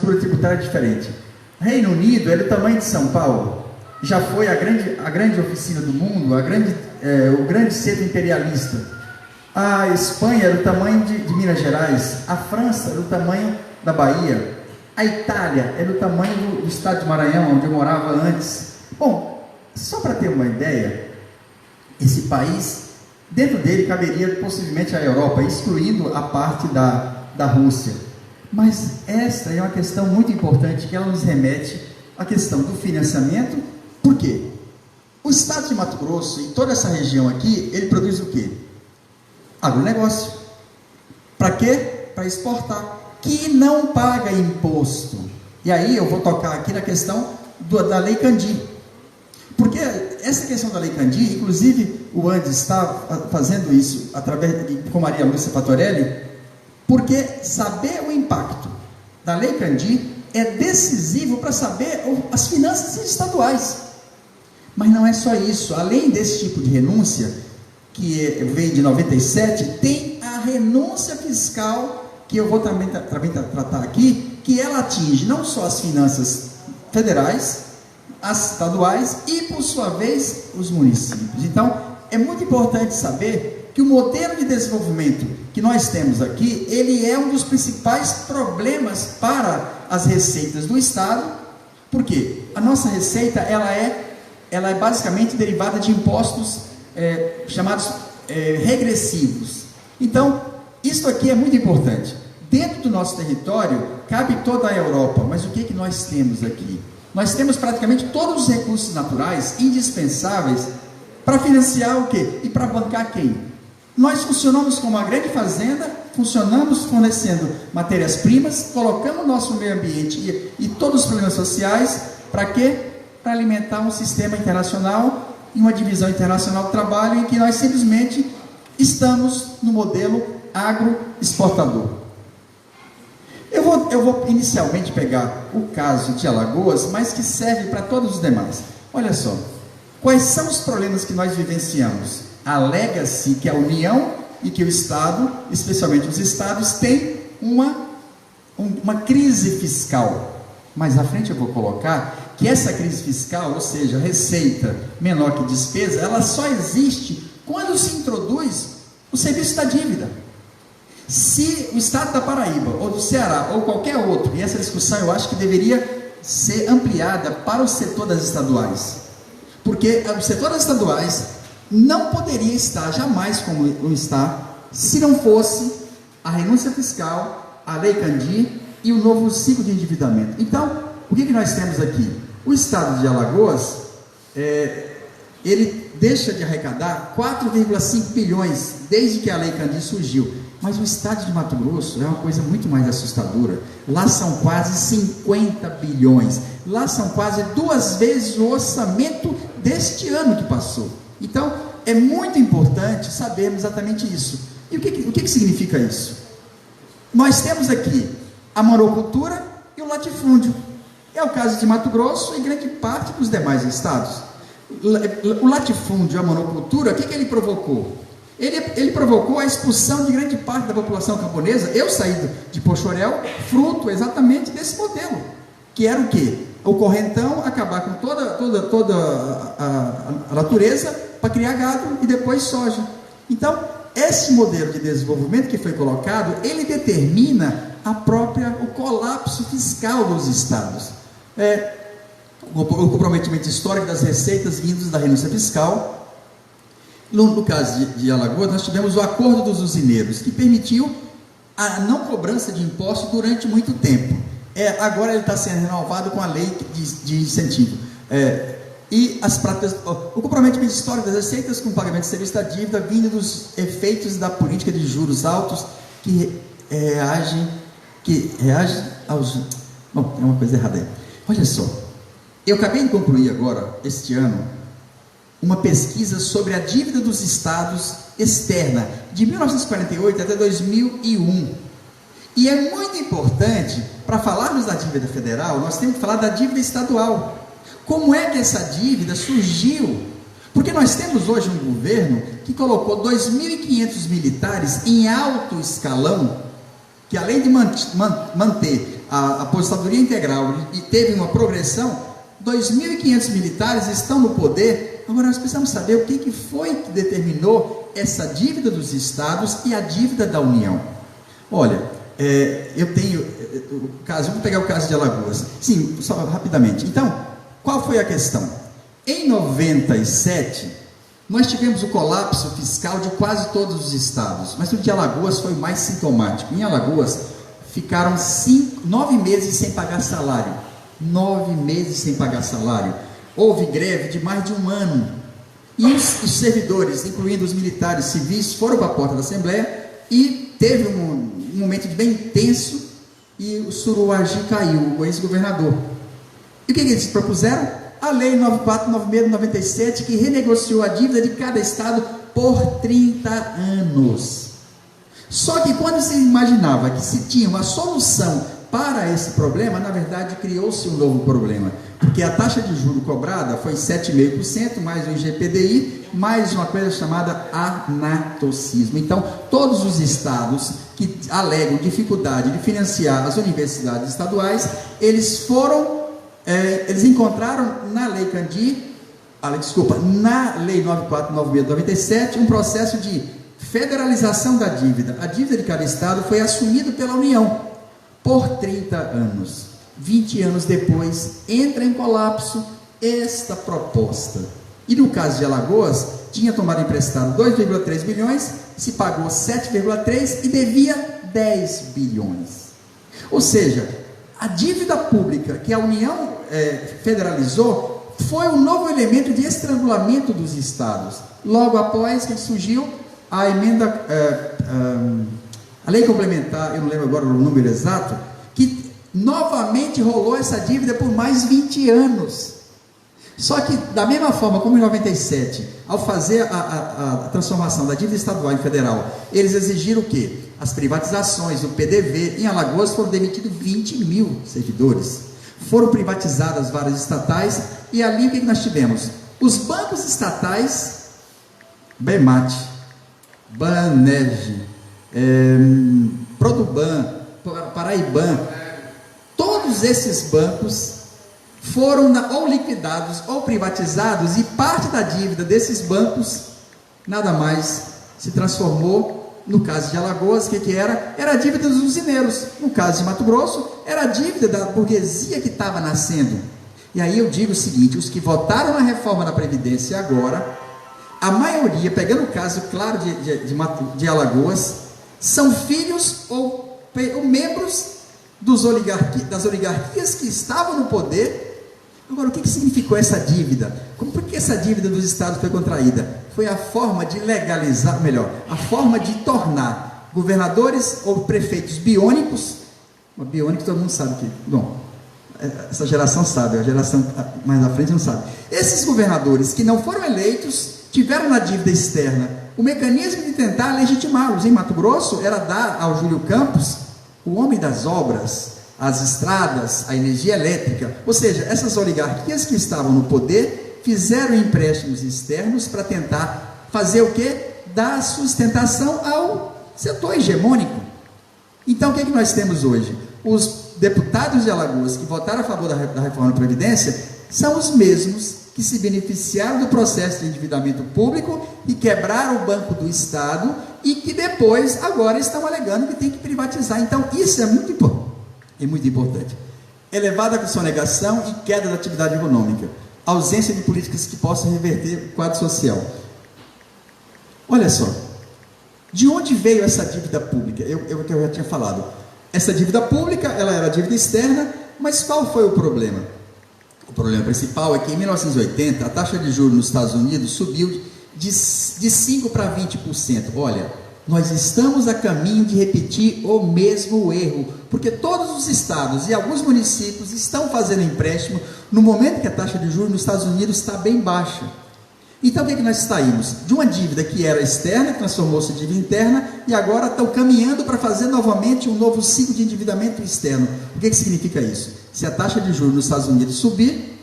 estrutura tributária diferente. Reino Unido é do tamanho de São Paulo, já foi a grande oficina do mundo, o grande centro imperialista. A Espanha é do tamanho de Minas Gerais, a França é do tamanho da Bahia, a Itália é do tamanho do estado de Maranhão, onde eu morava antes. Bom, só para ter uma ideia, esse país, dentro dele caberia possivelmente a Europa, excluindo a parte da Rússia. Mas esta é uma questão muito importante, que ela nos remete à questão do financiamento. Por quê? O estado de Mato Grosso e toda essa região aqui, ele produz o quê? Agronegócio. Para quê? Para exportar, que não paga imposto. E aí eu vou tocar aqui na questão da Lei Candir, porque essa questão da Lei Candir, inclusive o Andes está fazendo isso com Maria Lúcia Fatorelli, porque saber o impacto da Lei Candir é decisivo para saber as finanças estaduais. Mas não é só isso. Além desse tipo de renúncia, que vem de 97, tem a renúncia fiscal, que eu vou também tratar aqui, que ela atinge não só as finanças federais, as estaduais e, por sua vez, os municípios. Então, é muito importante saber que o modelo de desenvolvimento que nós temos aqui, ele é um dos principais problemas para as receitas do Estado. Por quê? A nossa receita, ela é basicamente derivada de impostos chamados regressivos. Então, isso aqui é muito importante. Dentro do nosso território, cabe toda a Europa, mas o que nós temos aqui? Nós temos praticamente todos os recursos naturais indispensáveis para financiar o quê? E para bancar quem? Nós funcionamos como uma grande fazenda, funcionamos fornecendo matérias-primas, colocamos o nosso meio ambiente e todos os problemas sociais, para quê? Para alimentar um sistema internacional e uma divisão internacional do trabalho, em que nós simplesmente estamos no modelo agroexportador. Eu vou inicialmente pegar o caso de Alagoas, mas que serve para todos os demais. Olha só, quais são os problemas que nós vivenciamos? Alega-se que a União e que o Estado, especialmente os Estados, têm uma crise fiscal. Mais à frente eu vou colocar que essa crise fiscal, ou seja, receita menor que despesa, ela só existe quando se introduz o serviço da dívida. Se o estado da Paraíba, ou do Ceará, ou qualquer outro, e essa discussão eu acho que deveria ser ampliada para o setor das estaduais, porque o setor das estaduais não poderia estar jamais como está, se não fosse a renúncia fiscal, a Lei Candir e o novo ciclo de endividamento. Então, o que nós temos aqui? O estado de Alagoas, ele deixa de arrecadar 4,5 bilhões desde que a Lei Candir surgiu. Mas o estado de Mato Grosso é uma coisa muito mais assustadora. Lá são quase 50 bilhões. Lá são quase 2 vezes o orçamento deste ano que passou. Então, é muito importante sabermos exatamente isso. E o que significa isso? Nós temos aqui a monocultura e o latifúndio. É o caso de Mato Grosso e grande parte dos demais estados. O latifúndio, a monocultura, o que ele provocou? Ele provocou a expulsão de grande parte da população camponesa. Eu saí de Pochorel, fruto exatamente desse modelo, que era o quê? O correntão acabar com toda a natureza para criar gado e depois soja. Então, esse modelo de desenvolvimento que foi colocado, ele determina o colapso fiscal dos estados. O comprometimento histórico das receitas vindas da renúncia fiscal. No caso de Alagoas, nós tivemos o acordo dos usineiros, que permitiu a não cobrança de impostos durante muito tempo. Agora ele está sendo renovado com a lei de incentivo. E as práticas, o comprometimento histórico das receitas com o pagamento de serviço da dívida vindo dos efeitos da política de juros altos que reagem aos... Bom, é uma coisa errada aí. Olha só, eu acabei de concluir agora, este ano, uma pesquisa sobre a dívida dos estados externa, de 1948 até 2001. E é muito importante, para falarmos da dívida federal, nós temos que falar da dívida estadual. Como é que essa dívida surgiu? Porque nós temos hoje um governo que colocou 2.500 militares em alto escalão, que além de manter a aposentadoria integral e teve uma progressão, 2.500 militares estão no poder. Agora nós precisamos saber o que foi que determinou essa dívida dos estados e a dívida da União. Olha, eu tenho o caso, vamos pegar o caso de Alagoas. Sim, só rapidamente. Então, qual foi a questão? Em 97, nós tivemos o colapso fiscal de quase todos os estados, mas o de Alagoas foi o mais sintomático. Em Alagoas, ficaram 9 meses sem pagar salário. 9 meses sem pagar salário. Houve greve de mais de um ano. E os servidores, incluindo os militares civis, foram para a porta da Assembleia e teve um momento bem intenso e o Suruagi caiu, o ex-governador. E o que eles propuseram? A Lei 9496/97, que renegociou a dívida de cada estado por 30 anos. Só que quando se imaginava que se tinha uma solução para esse problema, na verdade criou-se um novo problema, porque a taxa de juros cobrada foi 7,5%, mais o IGPDI, mais uma coisa chamada anatocismo. Então, todos os estados que alegam dificuldade de financiar as universidades estaduais, eles encontraram na Lei na Lei 9496/97, um processo de federalização da dívida. A dívida de cada estado foi assumida pela União por 30 anos. 20 anos depois, entra em colapso esta proposta. E no caso de Alagoas, tinha tomado emprestado 2,3 bilhões, se pagou 7,3 e devia 10 bilhões. Ou seja, a dívida pública que a União federalizou foi um novo elemento de estrangulamento dos estados. Logo após que surgiu a emenda, a lei complementar, eu não lembro agora o número exato, que novamente rolou essa dívida por mais 20 anos. Só que, da mesma forma como em 97, ao fazer a transformação da dívida estadual em federal, eles exigiram o quê? As privatizações, o PDV. Em Alagoas foram demitidos 20 mil servidores. Foram privatizadas várias estatais, e ali o que nós tivemos? Os bancos estatais, Bemate, Banerj, Produban, Paraiban, todos esses bancos foram ou liquidados ou privatizados, e parte da dívida desses bancos nada mais se transformou, no caso de Alagoas, que era? Era a dívida dos usineiros. No caso de Mato Grosso, era a dívida da burguesia que estava nascendo. E aí eu digo o seguinte: os que votaram na reforma da Previdência agora, a maioria, pegando o caso claro de Alagoas, são filhos ou membros das oligarquias que estavam no poder. Agora, o que significou essa dívida? Por que essa dívida dos estados foi contraída? Foi a forma de legalizar, melhor, a forma de tornar governadores ou prefeitos biônicos. Biônico todo mundo sabe que, bom, essa geração sabe, a geração mais à frente não sabe. Esses governadores que não foram eleitos tiveram na dívida externa o mecanismo de tentar legitimá-los. Em Mato Grosso era dar ao Júlio Campos, o homem das obras, as estradas, a energia elétrica. Ou seja, essas oligarquias que estavam no poder fizeram empréstimos externos para tentar fazer o quê? Dar sustentação ao setor hegemônico. Então, o que nós temos hoje? Os deputados de Alagoas que votaram a favor da reforma da Previdência são os mesmos que se beneficiaram do processo de endividamento público e quebraram o Banco do Estado, e que depois, agora, estão alegando que tem que privatizar. Então, isso é muito importante. Elevada sonegação e queda da atividade econômica. Ausência de políticas que possam reverter o quadro social. Olha só, de onde veio essa dívida pública? Eu já tinha falado. Essa dívida pública, ela era dívida externa, mas qual foi o problema? O problema principal é que em 1980, a taxa de juros nos Estados Unidos subiu de 5% para 20%. Olha, nós estamos a caminho de repetir o mesmo erro, porque todos os estados e alguns municípios estão fazendo empréstimo no momento que a taxa de juros nos Estados Unidos está bem baixa. Então, o que nós saímos? De uma dívida que era externa, que transformou-se em dívida interna, e agora estão caminhando para fazer novamente um novo ciclo de endividamento externo. O que significa isso? Se a taxa de juros nos Estados Unidos subir,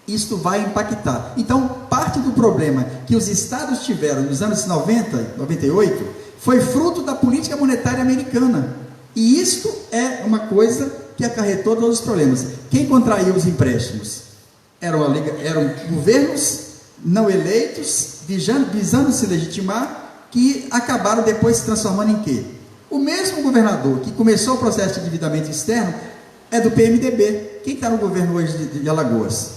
isto vai impactar. Então, parte do problema que os estados tiveram nos anos 90, 98, foi fruto da política monetária americana. E isto é uma coisa que acarretou todos os problemas. Quem contraía os empréstimos? Eram governos não eleitos, visando se legitimar, que acabaram depois se transformando em quê? O mesmo governador que começou o processo de endividamento externo é do PMDB. Quem está no governo hoje de Alagoas?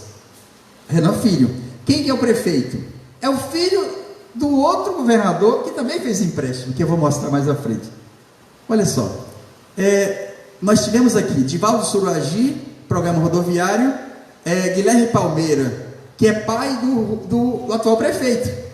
Renan Filho. Quem que é o prefeito? É o filho do outro governador que também fez empréstimo, que eu vou mostrar mais à frente. Olha só, nós tivemos aqui Divaldo Suragi, programa rodoviário, Guilherme Palmeira, que é pai do atual prefeito.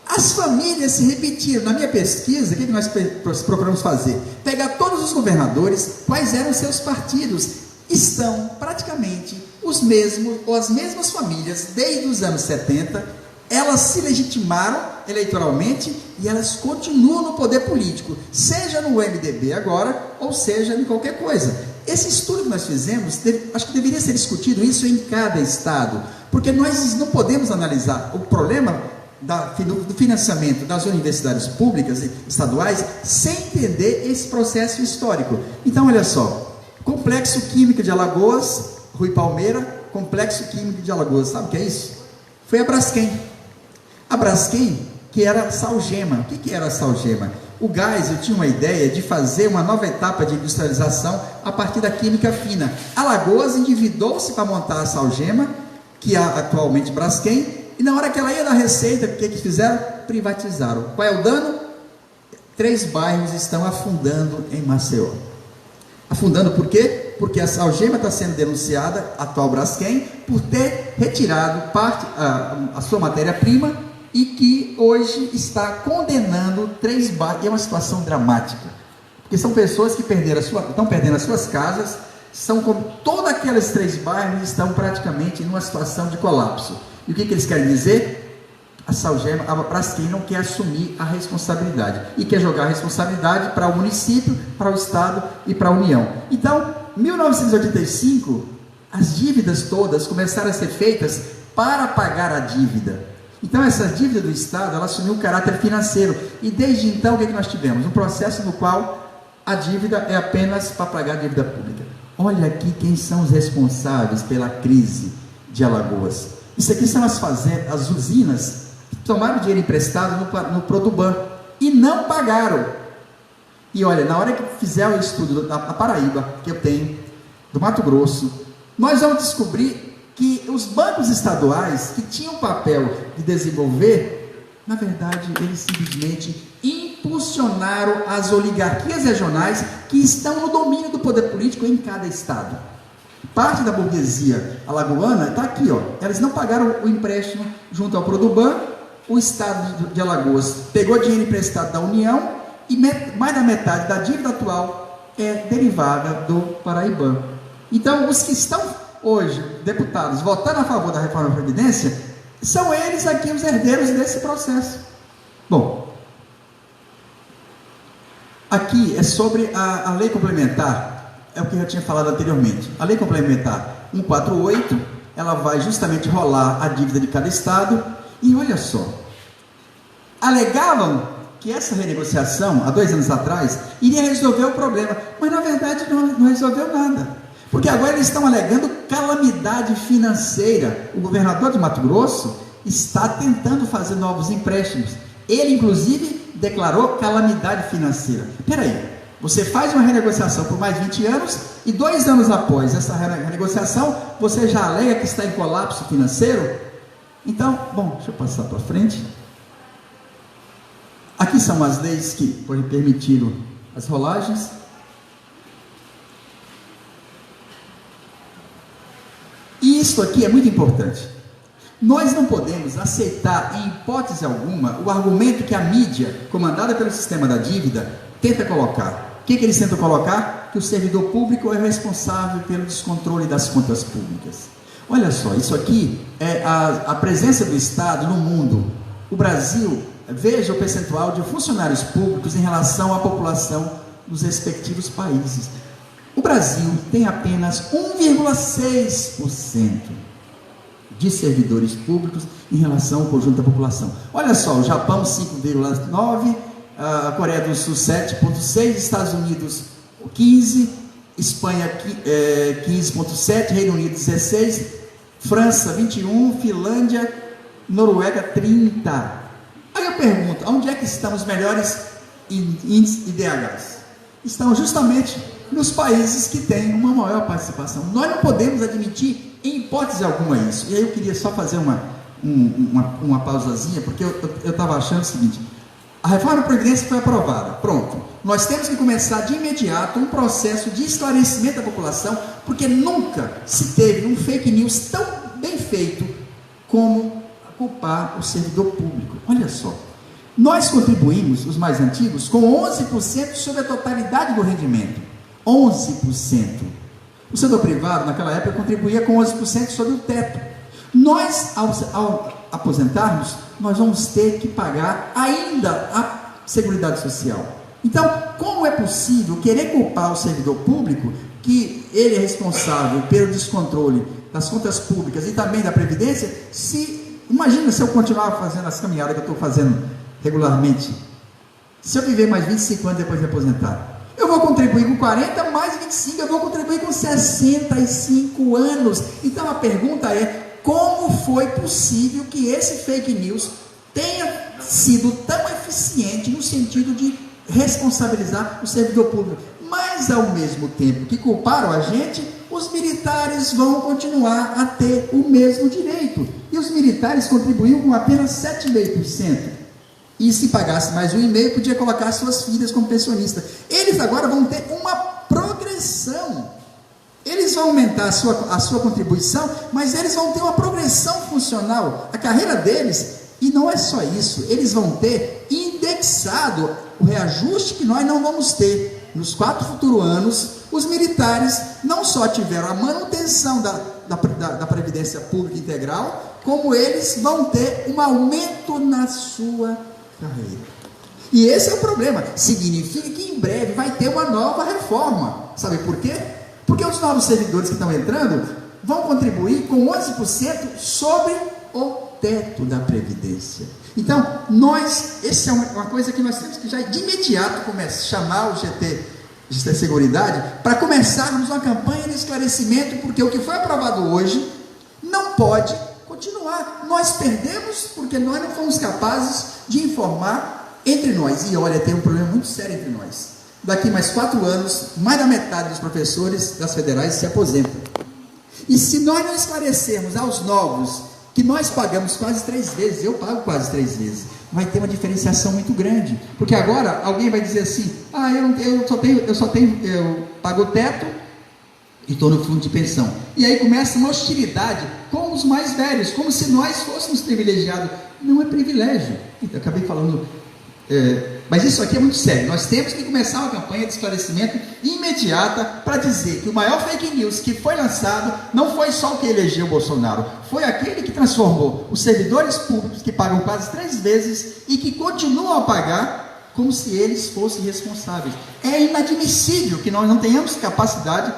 As famílias se repetiram. Na minha pesquisa, o que nós procuramos fazer? Pegar todos os governadores, quais eram seus partidos. Estão praticamente os mesmos, ou as mesmas famílias, desde os anos 70, elas se legitimaram eleitoralmente e elas continuam no poder político, seja no MDB agora, ou seja em qualquer coisa. Esse estudo que nós fizemos, acho que deveria ser discutido isso em cada estado, porque nós não podemos analisar o problema do financiamento das universidades públicas e estaduais sem entender esse processo histórico. Então, olha só, Complexo Químico de Alagoas, Rui Palmeira, Complexo Químico de Alagoas, sabe o que é isso? Foi a Braskem. A Braskem, que era a Salgema. O que era a Salgema? O gás, eu tinha uma ideia de fazer uma nova etapa de industrialização a partir da química fina. Alagoas endividou-se para montar a Salgema, que é atualmente Braskem, e na hora que ela ia dar receita, o que fizeram? Privatizaram. Qual é o dano? 3 bairros estão afundando em Maceió. Afundando por quê? Porque a Salgema está sendo denunciada, a atual Braskem, por ter retirado a sua matéria-prima e que hoje está condenando 3 bairros. E é uma situação dramática, porque são pessoas que estão perdendo as suas casas, são como todos aqueles 3 bairros estão praticamente numa situação de colapso. E o que eles querem dizer? A Salgema, a Braskem não quer assumir a responsabilidade e quer jogar a responsabilidade para o município, para o estado e para a União. Então, em 1985, as dívidas todas começaram a ser feitas para pagar a dívida. Então, essa dívida do estado, ela assumiu um caráter financeiro. E desde então, o que nós tivemos? Um processo no qual a dívida é apenas para pagar a dívida pública. Olha aqui quem são os responsáveis pela crise de Alagoas. Isso aqui são as usinas que tomaram dinheiro emprestado no Produban e não pagaram. E olha, na hora que fizer o estudo da Paraíba, que eu tenho, do Mato Grosso, nós vamos descobrir que os bancos estaduais que tinham o papel de desenvolver, na verdade, eles simplesmente impulsionaram as oligarquias regionais que estão no domínio do poder político em cada estado. Parte da burguesia alagoana está aqui, ó. Elas não pagaram o empréstimo junto ao Produban. O estado de Alagoas pegou dinheiro emprestado da União e mais da metade da dívida atual é derivada do Paraibã. Então, os que estão hoje, deputados, votando a favor da reforma da Previdência, são eles aqui os herdeiros desse processo. Bom, aqui é sobre a lei complementar. É o que eu já tinha falado anteriormente. A lei complementar 148, ela vai justamente rolar a dívida de cada estado. E olha só, alegavam que essa renegociação, há 2 anos atrás, iria resolver o problema, mas na verdade não resolveu nada, porque agora eles estão alegando calamidade financeira. O governador de Mato Grosso está tentando fazer novos empréstimos. Ele inclusive declarou calamidade financeira. Peraí, você faz uma renegociação por mais 20 anos e 2 anos após essa renegociação, você já alega que está em colapso financeiro? Então, bom, deixa eu passar para frente. Aqui são as leis que permitiram as rolagens. E isso aqui é muito importante. Nós não podemos aceitar, em hipótese alguma, o argumento que a mídia, comandada pelo sistema da dívida, tenta colocar. O que eles tentam colocar? Que o servidor público é responsável pelo descontrole das contas públicas. Olha só, isso aqui é a presença do Estado no mundo. O Brasil, veja o percentual de funcionários públicos em relação à população dos respectivos países. O Brasil tem apenas 1,6% de servidores públicos em relação ao conjunto da população. Olha só, o Japão 5,9%, a Coreia do Sul 7,6%, Estados Unidos 15%, Espanha 15,7%, Reino Unido 16%, França 21%, Finlândia, Noruega 30%. Aí eu pergunto, onde é que estão os melhores índices IDHs? Estão justamente nos países que têm uma maior participação. Nós não podemos admitir em hipótese alguma isso. E aí eu queria só fazer uma pausazinha, porque eu estava achando o seguinte: a reforma da Previdência foi aprovada, pronto. Nós temos que começar de imediato um processo de esclarecimento da população, porque nunca se teve um fake news tão bem feito como culpar o servidor público. Olha só, nós contribuímos, os mais antigos, com 11% sobre a totalidade do rendimento. 11%. O setor privado, naquela época, contribuía com 11% sobre o teto. Nós, ao aposentarmos, nós vamos ter que pagar ainda a Seguridade Social. Então, como é possível querer culpar o servidor público, que ele é responsável pelo descontrole das contas públicas e também da Previdência, imagina se eu continuar fazendo as caminhadas que eu estou fazendo regularmente, se eu viver mais 25 anos depois de me aposentar, eu vou contribuir com 40, mais 25, eu vou contribuir com 65 anos. Então a pergunta é: como foi possível que esse fake news tenha sido tão eficiente no sentido de responsabilizar o servidor público? Mas ao mesmo tempo que culparam a gente, os militares vão continuar a ter o mesmo direito. E os militares contribuíam com apenas 7,5%. E se pagasse mais 1,5%, podia colocar suas filhas como pensionista. Eles agora vão ter uma progressão. Eles vão aumentar a sua contribuição, mas eles vão ter uma progressão funcional. A carreira deles, e não é só isso, eles vão ter indexado o reajuste que nós não vamos ter. Nos 4 futuros anos, os militares não só tiveram a manutenção da Previdência Pública Integral, como eles vão ter um aumento na sua carreira. E esse é o problema. Significa que em breve vai ter uma nova reforma. Sabe por quê? Porque os novos servidores que estão entrando vão contribuir com 11% sobre o teto da Previdência. Então, essa é uma coisa que nós temos que já de imediato chamar o GT Seguridade para começarmos uma campanha de esclarecimento, porque o que foi aprovado hoje não pode continuar. Nós perdemos porque nós não fomos capazes de informar entre nós. E olha, tem um problema muito sério entre nós. Daqui mais 4 anos, mais da metade dos professores das federais se aposentam. E se nós não esclarecermos aos novos que nós pagamos quase 3 vezes, eu pago quase 3 vezes, vai ter uma diferenciação muito grande. Porque agora alguém vai dizer assim: eu pago o teto e estou no fundo de pensão. E aí começa uma hostilidade com os mais velhos, como se nós fôssemos privilegiados. Não é privilégio. Eu acabei falando. Mas isso aqui é muito sério. Nós temos que começar uma campanha de esclarecimento imediata para dizer que o maior fake news que foi lançado não foi só o que elegeu o Bolsonaro, foi aquele que transformou os servidores públicos, que pagam quase 3 vezes e que continuam a pagar como se eles fossem responsáveis. É inadmissível que nós não tivemos capacidade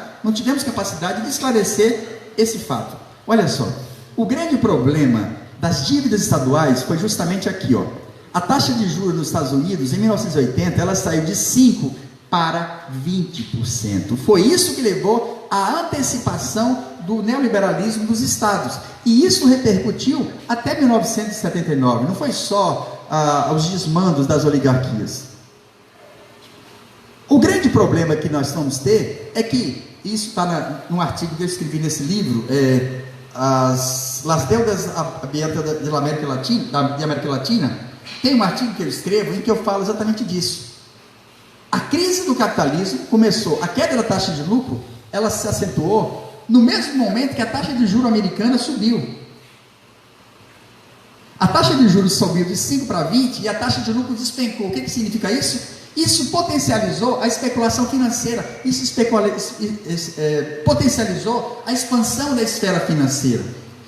de esclarecer esse fato. Olha só, o grande problema das dívidas estaduais foi justamente aqui, ó. A taxa de juros nos Estados Unidos, em 1980, ela saiu de 5% para 20%. Foi isso que levou à antecipação do neoliberalismo dos estados. E isso repercutiu até 1979. Não foi só aos desmandos das oligarquias. O grande problema que nós vamos ter é que, isso está num artigo que eu escrevi nesse livro, Las Deudas da América Latina, tem um artigo que eu escrevo em que eu falo exatamente disso. A crise do capitalismo começou, a queda da taxa de lucro, ela se acentuou no mesmo momento que a taxa de juros americana subiu. A taxa de juros subiu de 5 para 20 e a taxa de lucro despencou. O que significa isso? Isso potencializou a especulação financeira, potencializou a expansão da esfera financeira.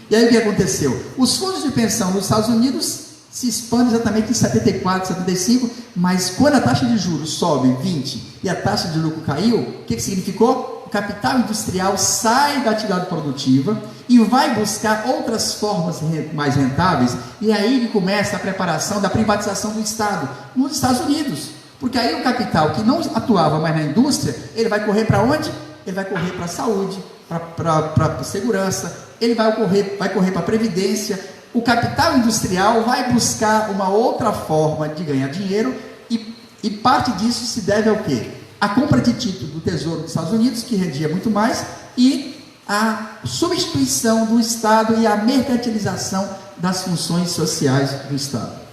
E aí o que aconteceu? Os fundos de pensão nos Estados Unidos se expande exatamente em 74, 75, mas quando a taxa de juros sobe 20 e a taxa de lucro caiu, o que significou? O capital industrial sai da atividade produtiva e vai buscar outras formas mais rentáveis, e aí ele começa a preparação da privatização do Estado nos Estados Unidos, porque aí o capital que não atuava mais na indústria, ele vai correr para onde? ele vai correr para a saúde, para a segurança, ele vai correr para a previdência. O capital industrial vai buscar uma outra forma de ganhar dinheiro e parte disso se deve ao quê? A compra de título do Tesouro dos Estados Unidos, que rendia muito mais, e a substituição do Estado e a mercantilização das funções sociais do Estado.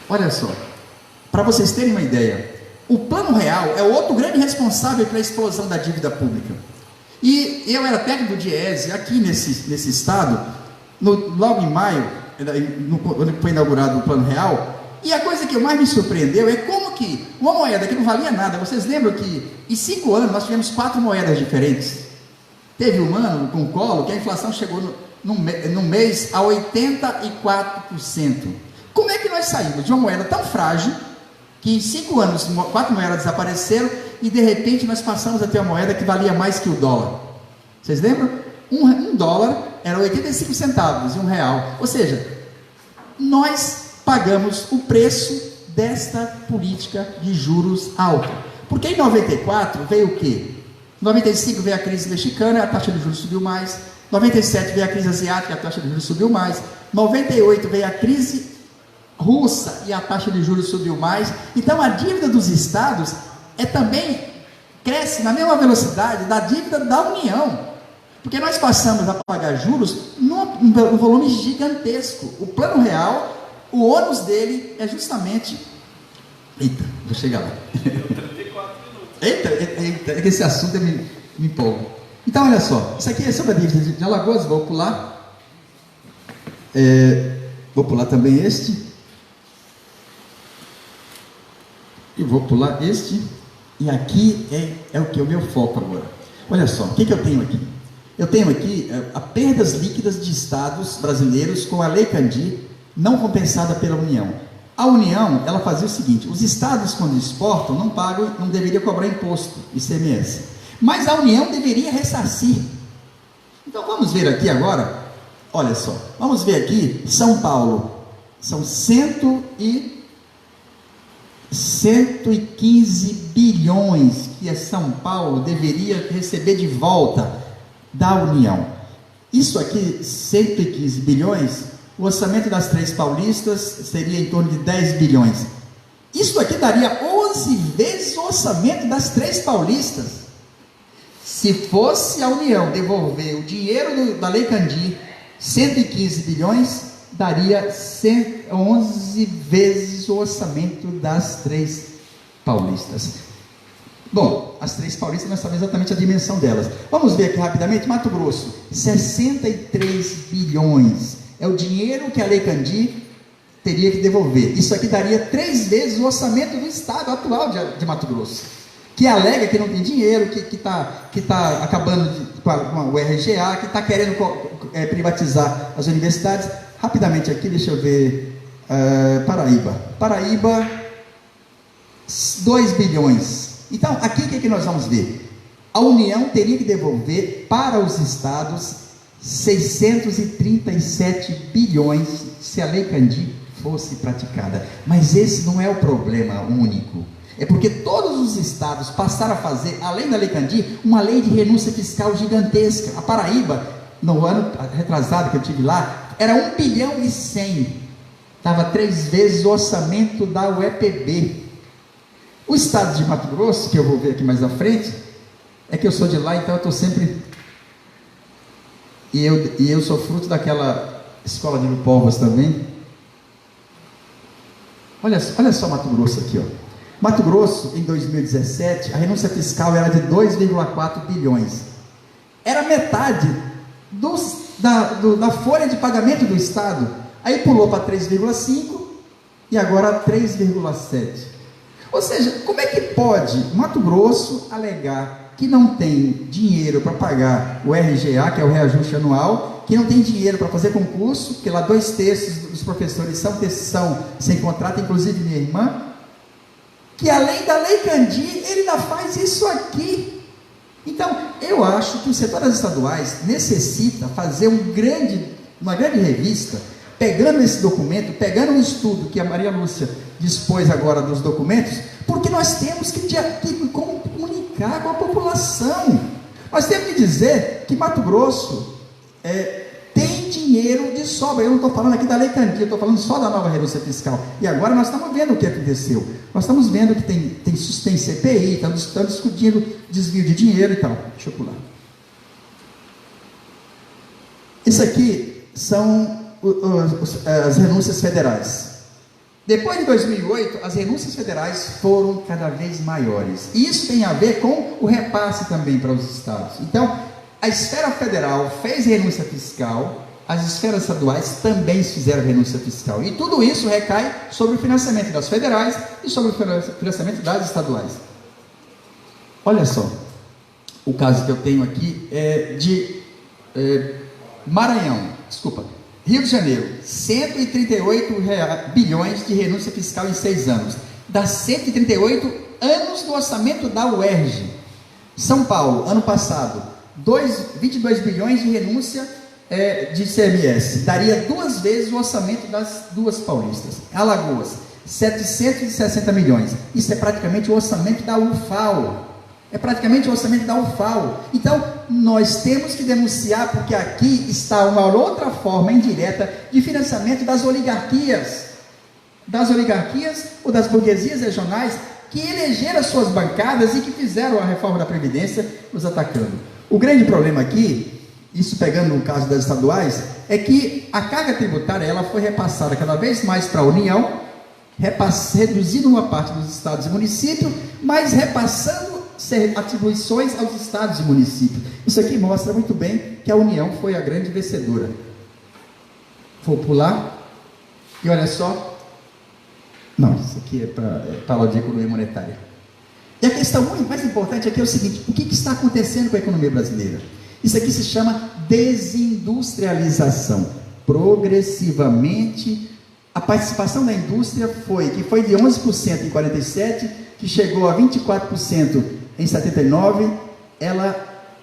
Olha só, para vocês terem uma ideia, o Plano Real é o outro grande responsável pela explosão da dívida pública. E eu era técnico do Diese aqui nesse estado, logo em maio, quando foi inaugurado o Plano Real, e a coisa que mais me surpreendeu é como que uma moeda que não valia nada, vocês lembram que em 5 anos nós tivemos 4 moedas diferentes? Teve um ano com o Collor que a inflação chegou no mês a 84%. Como é que nós saímos de uma moeda tão frágil, que em 5 anos 4 moedas desapareceram, e de repente nós passamos a ter uma moeda que valia mais que o dólar? Vocês lembram? Um dólar era 85 centavos e R$1. Ou seja, nós pagamos o preço desta política de juros alta. Porque em 94 veio o quê? Em 95 veio a crise mexicana, a taxa de juros subiu mais. 97 veio a crise asiática, a taxa de juros subiu mais. 98 veio a crise russa e a taxa de juros subiu mais. Então a dívida dos estados também cresce na mesma velocidade da dívida da União, porque nós passamos a pagar juros num volume gigantesco. O Plano Real, o ônus dele é justamente... Eita, vou chegar lá. 34 minutos. Eita, é que esse assunto me empolga. Então olha só, isso aqui é sobre a dívida de Alagoas, vou pular. Vou pular também este. E vou pular este. E aqui é o que? O meu foco agora. Olha só, o que eu tenho aqui? Eu tenho aqui a perdas líquidas de estados brasileiros com a Lei Candir, não compensada pela União. A União, ela fazia o seguinte: os estados, quando exportam, não deveriam cobrar imposto, ICMS. Mas a União deveria ressarcir. Então vamos ver aqui agora, olha só, vamos ver aqui, São Paulo, são 115 bilhões que a São Paulo deveria receber de volta da União. Isso aqui, 115 bilhões, o orçamento das 3 paulistas seria em torno de 10 bilhões. Isso aqui daria 11 vezes o orçamento das 3 paulistas. Se fosse a União devolver o dinheiro da Lei Candir, 115 bilhões, daria 11 vezes o orçamento das 3 paulistas. Bom, as 3 paulistas nós sabemos exatamente a dimensão delas. Vamos ver aqui rapidamente. Mato Grosso, 63 bilhões. É o dinheiro que a Lei Candir teria que devolver. Isso aqui daria 3 vezes o orçamento do estado atual de Mato Grosso, que alega que não tem dinheiro, que tá acabando com o RGA, que está querendo privatizar as universidades. Rapidamente aqui, deixa eu ver, Paraíba, 2 bilhões. Então, aqui o que nós vamos ver? A União teria que devolver para os estados 637 bilhões se a Lei Candir fosse praticada. Mas esse não é o problema único. É porque todos os estados passaram a fazer, além da Lei Candir, uma lei de renúncia fiscal gigantesca. A Paraíba, no ano retrasado que eu tive lá, era 1 bilhão e 100. Estava 3 vezes o orçamento da UEPB. O estado de Mato Grosso, que eu vou ver aqui mais à frente, é que eu sou de lá, então eu estou sempre... E eu sou fruto daquela escola de Povas também. Olha só Mato Grosso aqui, ó. Mato Grosso, em 2017, a renúncia fiscal era de 2,4 bilhões. Era metade da folha de pagamento do estado. Aí pulou para 3,5 e agora 3,7. Ou seja, como é que pode Mato Grosso alegar que não tem dinheiro para pagar o RGA, que é o reajuste anual, que não tem dinheiro para fazer concurso, porque lá 2/3 dos professores são sem contrato, inclusive minha irmã, que além da Lei Candir, ele ainda faz isso aqui. Então, eu acho que o setor das estaduais necessita fazer uma grande revista, pegando esse documento, pegando um estudo que a Maria Lúcia dispôs agora dos documentos, Porque nós temos que comunicar com a população. Nós temos que dizer que Mato Grosso tem dinheiro de sobra. Eu não estou falando aqui da Lei Candir, eu estou falando só da nova renúncia fiscal. E agora nós estamos vendo o que aconteceu. Nós estamos vendo que tem CPI, estamos discutindo desvio de dinheiro e tal. Deixa eu pular. Isso aqui são as renúncias federais. Depois de 2008, as renúncias federais foram cada vez maiores. E isso tem a ver com o repasse também para os estados. Então, a esfera federal fez renúncia fiscal, as esferas estaduais também fizeram renúncia fiscal. E tudo isso recai sobre o financiamento das federais e sobre o financiamento das estaduais. Olha só, o caso que eu tenho aqui é de Rio de Janeiro, 138 bilhões de renúncia fiscal em 6 anos. Dá 138 anos do orçamento da UERJ. São Paulo, ano passado, 22 bilhões de renúncia de ICMS. Daria 2 vezes o orçamento das 2 paulistas. Alagoas, 760 milhões. Isso é praticamente o orçamento da UFAO. Então, nós temos que denunciar, porque aqui está uma outra forma indireta de financiamento das oligarquias ou das burguesias regionais que elegeram as suas bancadas e que fizeram a reforma da Previdência nos atacando. O grande problema aqui, isso pegando no caso das estaduais, é que a carga tributária ela foi repassada cada vez mais para a União, reduzindo uma parte dos estados e municípios, mas repassando atribuições aos estados e municípios. Isso aqui mostra muito bem que a União foi a grande vencedora. Vou pular, e olha só, não, isso aqui é para falar de economia monetária. E a questão mais importante aqui é o seguinte: o que está acontecendo com a economia brasileira? Isso aqui se chama desindustrialização. Progressivamente, a participação da indústria foi de 11% em 47, que chegou a 24% em 79, ela,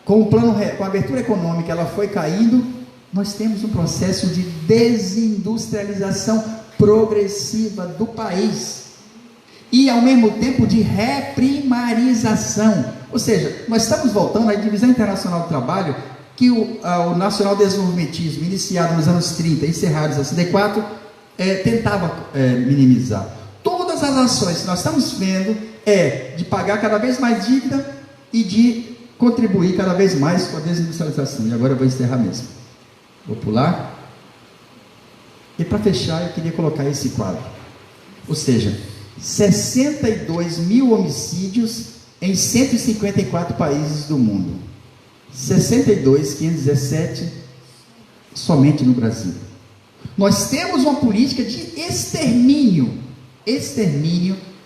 com a abertura econômica, ela foi caindo. Nós temos um processo de desindustrialização progressiva do país, e ao mesmo tempo de reprimarização, ou seja, nós estamos voltando à divisão internacional do trabalho, que o nacional desenvolvimentismo, iniciado nos anos 30, encerrado em 64, tentava minimizar. Todas as ações que nós estamos vendo de pagar cada vez mais dívida e de contribuir cada vez mais com a desindustrialização. E agora eu vou encerrar mesmo. Vou pular. E para fechar, eu queria colocar esse quadro. Ou seja, 62 mil homicídios em 154 países do mundo. 62.517 somente no Brasil. Nós temos uma política de extermínio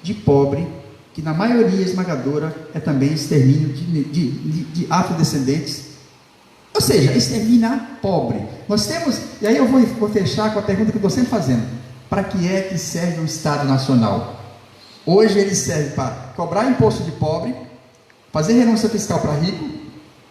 de pobre, que na maioria esmagadora é também extermínio de afrodescendentes, ou seja, exterminar pobre. Nós temos, e aí eu vou fechar com a pergunta que eu estou sempre fazendo: para que é que serve o Estado Nacional? Hoje ele serve para cobrar imposto de pobre, fazer renúncia fiscal para rico,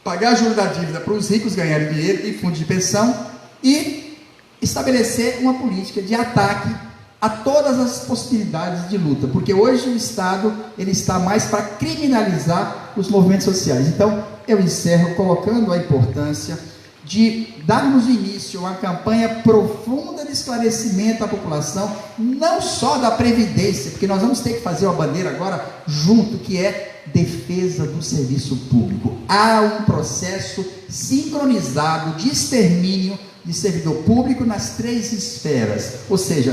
pagar juros da dívida para os ricos ganharem dinheiro e fundo de pensão, e estabelecer uma política de ataque a todas as possibilidades de luta, porque hoje o Estado ele está mais para criminalizar os movimentos sociais. Então eu encerro colocando a importância de darmos início a uma campanha profunda de esclarecimento à população, não só da Previdência, porque nós vamos ter que fazer uma bandeira agora junto, que é defesa do serviço público. Há um processo sincronizado de extermínio de servidor público nas 3 esferas, ou seja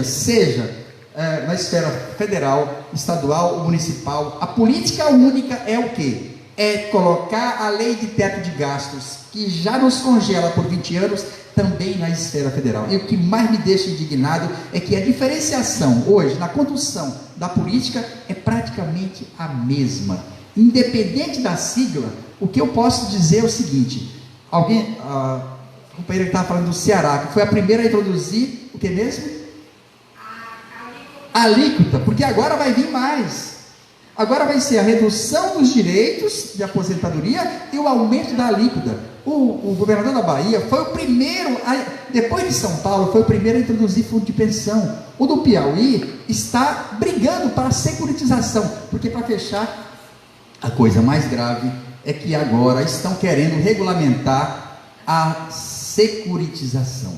na esfera federal, estadual, municipal. A política única é o quê? É colocar a lei de teto de gastos, que já nos congela por 20 anos, também na esfera federal. E o que mais me deixa indignado é que a diferenciação hoje na condução da política é praticamente a mesma. Independente da sigla, o que eu posso dizer é o seguinte: a companheira que estava falando do Ceará, que foi a primeira a introduzir o que mesmo? A alíquota, porque agora vai vir mais. Agora vai ser a redução dos direitos de aposentadoria e o aumento da alíquota. O governador da Bahia foi o primeiro, depois de São Paulo, foi o primeiro a introduzir fundo de pensão. O do Piauí está brigando para a securitização, porque, para fechar, a coisa mais grave é que agora estão querendo regulamentar a securitização.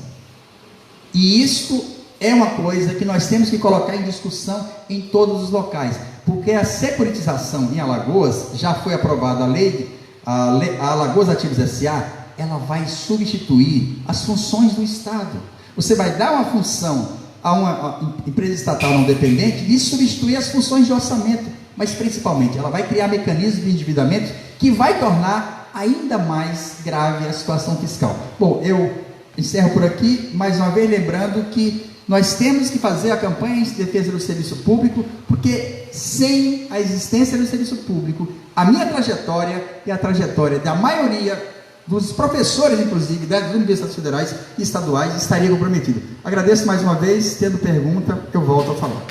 E isso é uma coisa que nós temos que colocar em discussão em todos os locais, porque a securitização em Alagoas, já foi aprovada a Alagoas Ativos S.A., ela vai substituir as funções do Estado. Você vai dar uma função a uma empresa estatal não dependente e substituir as funções de orçamento, mas principalmente ela vai criar mecanismos de endividamento que vai tornar ainda mais grave a situação fiscal. Bom, eu encerro por aqui, mais uma vez lembrando que nós temos que fazer a campanha em defesa do serviço público, porque sem a existência do serviço público, a minha trajetória e a trajetória da maioria dos professores, inclusive, das universidades federais e estaduais, estaria comprometida. Agradeço mais uma vez, tendo pergunta, eu volto a falar.